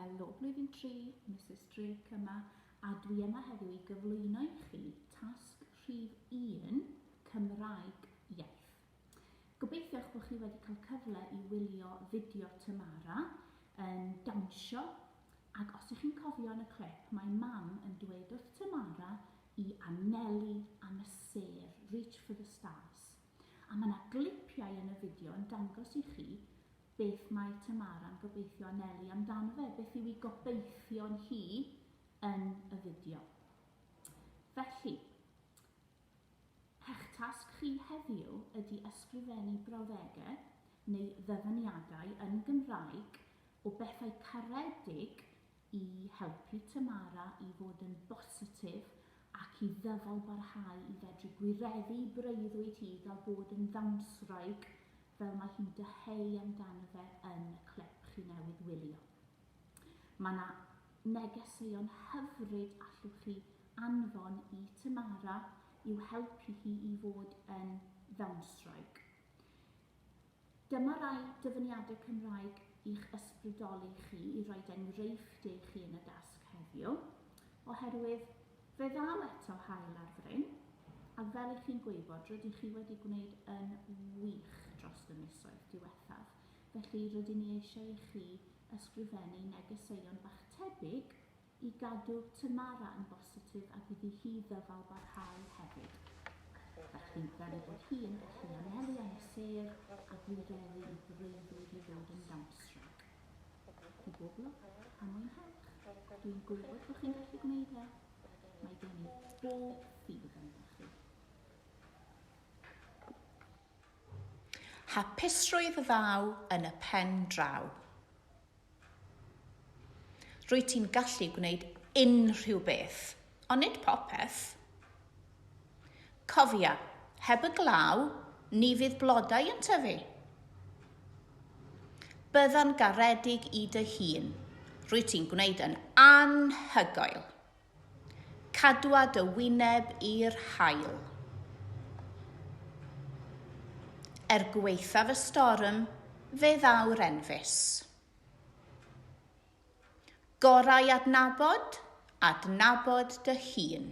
Wel, o blwyddyn 3, Mrs Drake yma, a dwi yma heddiw I gyflwyno I chi tasg rhif 1 Cymraeg iaith. Gobeithio'ch bod chi wedi cael cyfle I wylio fideo Tamara yn dawnsio, ac os ych chi'n cofio yn y clip, mae mam yn dweud wrth Tamara I anelu am y ser, reach for the stars. A mae yna glipiau yn y fideo yn dangos I chi beth mae Tamara yn gobeithio anelu amdano fe, beth yw I gobeithio'n hi yn y fideo. Felly, eich tasg chi heddiw ydy ysgrifennu brawddegau neu ddyfyniadau yn Gymraeg o bethau caredig I helpu Tamara I fod yn bositif ac I ddyfal barhau I fedru gwireddu breuddwyd hi gael bod yn ddawnsraig fel mae hi'n dyheu amdano fe yn y clip chi newydd wylio. Mae yna negeseuon hyfryd allwch chi anfon I Tamara i'w helpu hi I fod yn ddawnsraig. Dyma rai dyfyniadau Cymraeg i'ch ysbrydoli chi I roed enghreiffd I chi yn y dasg heddiw, oherwydd fe ddaw eto hael ar fryn, a fel I chi'n gwybod, rydych chi wedi gwneud yn wych dros y misoedd diwethaf. Felly rydyn ni eisiau I chi ysgrifennu negeseuon bach tebyg I gadw Tamara yn bositif ac iddi hi ddyfal barhau hefyd. Felly fel I bod hi yn gallu anelu am y ser a gwireddu I breuddwyd I fod yn ddawnsrag. I boblwch a mwynhewch. Dwi'n gwybod bod chi'n gallu gwneud e. Mae gen I bob ffydd yn chi. Hapusrwydd ddaw yn y pen draw. Rwyt ti'n gallu gwneud unrhyw beth, ond nid popeth. Cofia, heb y glaw, ni fydd blodau yn tyfu. Bydda'n garedig I dy hun. Rwyt ti'n gwneud yn anhygoel. Cadwa dy wyneb i'r haul. Gweithaf y storm, fe ddaw'r enfys. Gorau adnabod dy hun.